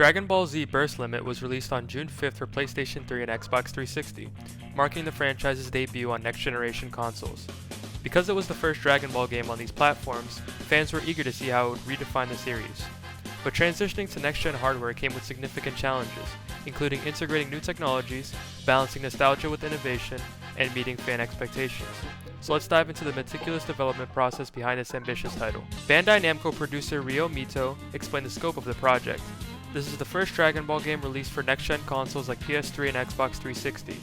Dragon Ball Z Burst Limit was released on June 5th for PlayStation 3 and Xbox 360, marking the franchise's debut on next-generation consoles. Because it was the first Dragon Ball game on these platforms, fans were eager to see how it would redefine the series. But transitioning to next-gen hardware came with significant challenges, including integrating new technologies, balancing nostalgia with innovation, and meeting fan expectations. So let's dive into the meticulous development process behind this ambitious title. Bandai Namco producer Ryo Mito explained the scope of the project. This is the first Dragon Ball game released for next-gen consoles like PS3 and Xbox 360.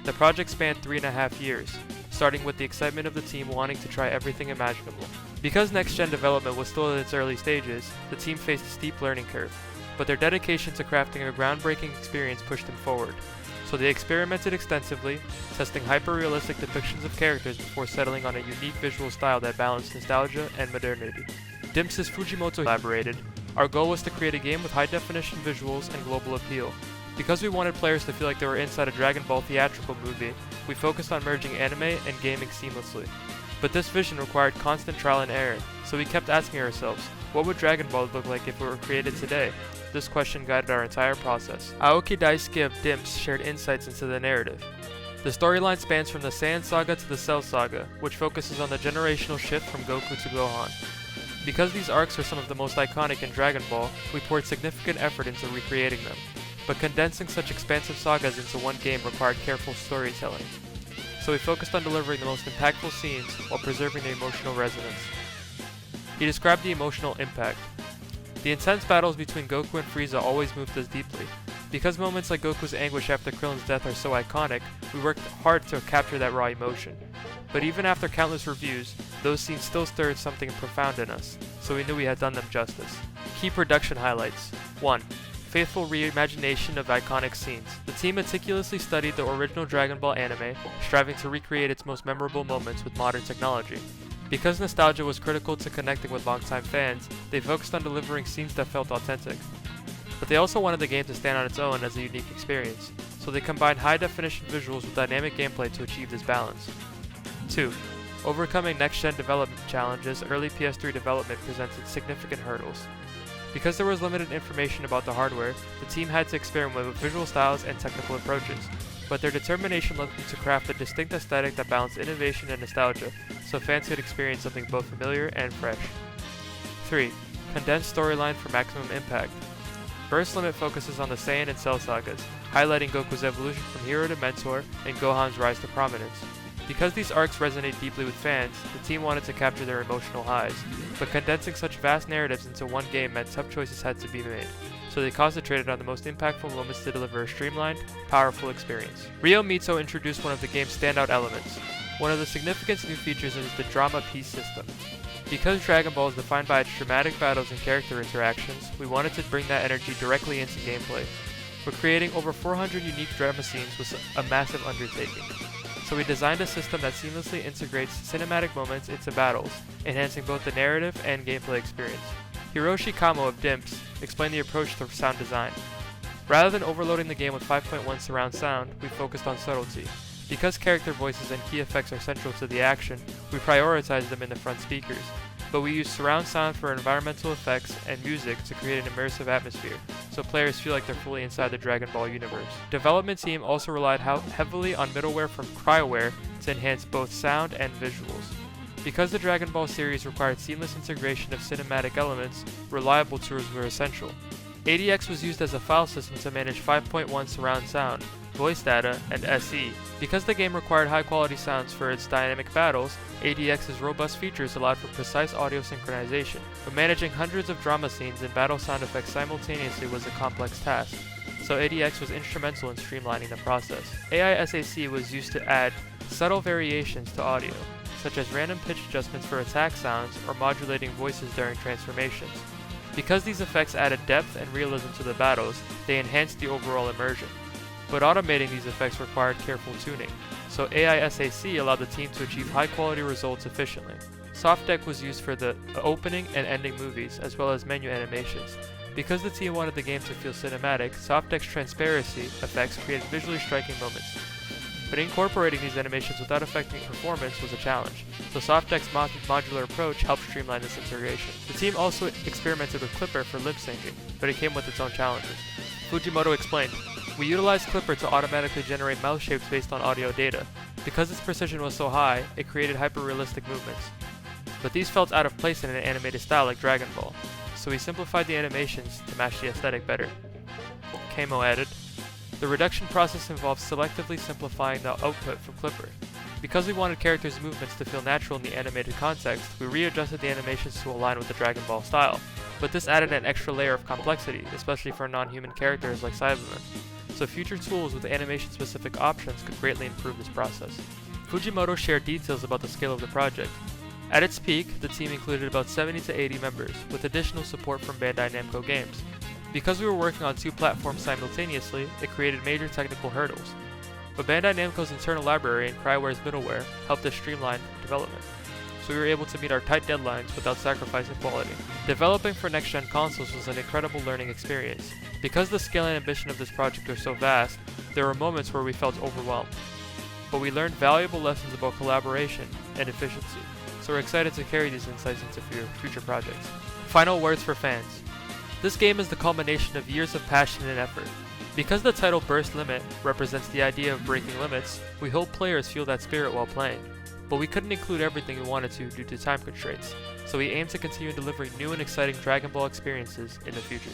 The project spanned 3.5 years, starting with the excitement of the team wanting to try everything imaginable. Because next-gen development was still in its early stages, the team faced a steep learning curve, but their dedication to crafting a groundbreaking experience pushed them forward. So they experimented extensively, testing hyper-realistic depictions of characters before settling on a unique visual style that balanced nostalgia and modernity. Dimps' Fujimoto elaborated, "Our goal was to create a game with high-definition visuals and global appeal. Because we wanted players to feel like they were inside a Dragon Ball theatrical movie, we focused on merging anime and gaming seamlessly. But this vision required constant trial and error, so we kept asking ourselves, what would Dragon Ball look like if it were created today?" This question guided our entire process. Aoki Daisuke of Dimps shared insights into the narrative. The storyline spans from the Saiyan Saga to the Cell Saga, which focuses on the generational shift from Goku to Gohan. Because these arcs are some of the most iconic in Dragon Ball, we poured significant effort into recreating them. But condensing such expansive sagas into one game required careful storytelling. So we focused on delivering the most impactful scenes while preserving the emotional resonance. He described the emotional impact. The intense battles between Goku and Frieza always moved us deeply. Because moments like Goku's anguish after Krillin's death are so iconic, we worked hard to capture that raw emotion. But even after countless reviews, those scenes still stirred something profound in us, so we knew we had done them justice. Key production highlights. 1. Faithful reimagination of iconic scenes. The team meticulously studied the original Dragon Ball anime, striving to recreate its most memorable moments with modern technology. Because nostalgia was critical to connecting with longtime fans, they focused on delivering scenes that felt authentic. But they also wanted the game to stand on its own as a unique experience, so they combined high-definition visuals with dynamic gameplay to achieve this balance. 2. Overcoming next-gen development challenges, early PS3 development presented significant hurdles. Because there was limited information about the hardware, the team had to experiment with visual styles and technical approaches, but their determination led them to craft a distinct aesthetic that balanced innovation and nostalgia, so fans could experience something both familiar and fresh. 3. Condensed storyline for maximum impact. Burst Limit focuses on the Saiyan and Cell sagas, highlighting Goku's evolution from hero to mentor and Gohan's rise to prominence. Because these arcs resonate deeply with fans, the team wanted to capture their emotional highs, but condensing such vast narratives into one game meant tough choices had to be made, so they concentrated on the most impactful moments to deliver a streamlined, powerful experience. Ryo Mito introduced one of the game's standout elements. One of the significant new features is the drama piece system. Because Dragon Ball is defined by its dramatic battles and character interactions, we wanted to bring that energy directly into gameplay. But creating over 400 unique drama scenes was a massive undertaking. So we designed a system that seamlessly integrates cinematic moments into battles, enhancing both the narrative and gameplay experience. Hiroshi Kamo of Dimps explained the approach to sound design. Rather than overloading the game with 5.1 surround sound, we focused on subtlety. Because character voices and key effects are central to the action, we prioritize them in the front speakers, but we use surround sound for environmental effects and music to create an immersive atmosphere, so players feel like they're fully inside the Dragon Ball universe. Development team also relied heavily on middleware from Cryoware to enhance both sound and visuals. Because the Dragon Ball series required seamless integration of cinematic elements, reliable tools were essential. ADX was used as a file system to manage 5.1 surround sound, voice data, and SE. Because the game required high-quality sounds for its dynamic battles, ADX's robust features allowed for precise audio synchronization, but managing hundreds of drama scenes and battle sound effects simultaneously was a complex task, so ADX was instrumental in streamlining the process. AI SAC was used to add subtle variations to audio, such as random pitch adjustments for attack sounds or modulating voices during transformations. Because these effects added depth and realism to the battles, they enhanced the overall immersion. But automating these effects required careful tuning, so AI SAC allowed the team to achieve high-quality results efficiently. SoftDeck was used for the opening and ending movies, as well as menu animations. Because the team wanted the game to feel cinematic, SoftDeck's transparency effects created visually striking moments. but incorporating these animations without affecting performance was a challenge, so Softdeck's modular approach helped streamline this integration. The team also experimented with Clipper for lip syncing, but it came with its own challenges. Fujimoto explained, "We utilized Clipper to automatically generate mouth shapes based on audio data. Because its precision was so high, it created hyper-realistic movements. But these felt out of place in an animated style like Dragon Ball, so we simplified the animations to match the aesthetic better." Kamo added, "The reduction process involves selectively simplifying the output from Clipper. Because we wanted characters' movements to feel natural in the animated context, we readjusted the animations to align with the Dragon Ball style, but this added an extra layer of complexity, especially for non-human characters like Cybermen. So future tools with animation-specific options could greatly improve this process." Fujimoto shared details about the scale of the project. At its peak, the team included about 70 to 80 members, with additional support from Bandai Namco Games. Because we were working on 2 platforms simultaneously, it created major technical hurdles. But Bandai Namco's internal library and Cryware's middleware helped us streamline development, so we were able to meet our tight deadlines without sacrificing quality. Developing for next-gen consoles was an incredible learning experience. Because the scale and ambition of this project are so vast, there were moments where we felt overwhelmed. But we learned valuable lessons about collaboration and efficiency, so we're excited to carry these insights into future projects. Final words for fans. This game is the culmination of years of passion and effort. Because the title Burst Limit represents the idea of breaking limits, we hope players feel that spirit while playing. But we couldn't include everything we wanted to due to time constraints, so we aim to continue delivering new and exciting Dragon Ball experiences in the future.